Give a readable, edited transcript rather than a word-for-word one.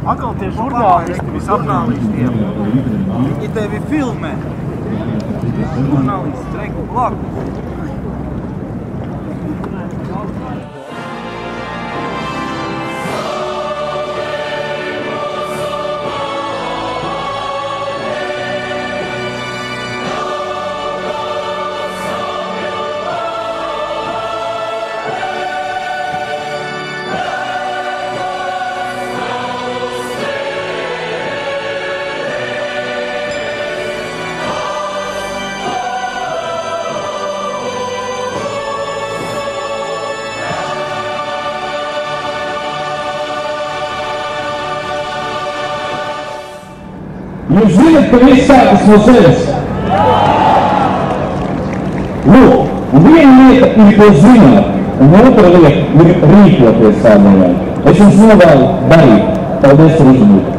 Atkal tie žurnālisti visapnālīstiem. Viņi tevi filmē. Žurnālisti, reku blakus. Jūs zināt, ka viss sākas no sevis. Lūk, viena lieta ir to zināt, un otra lieta ir rīkoties tādējādi. Es jums novēlu darīt. Paldies par uzmanību.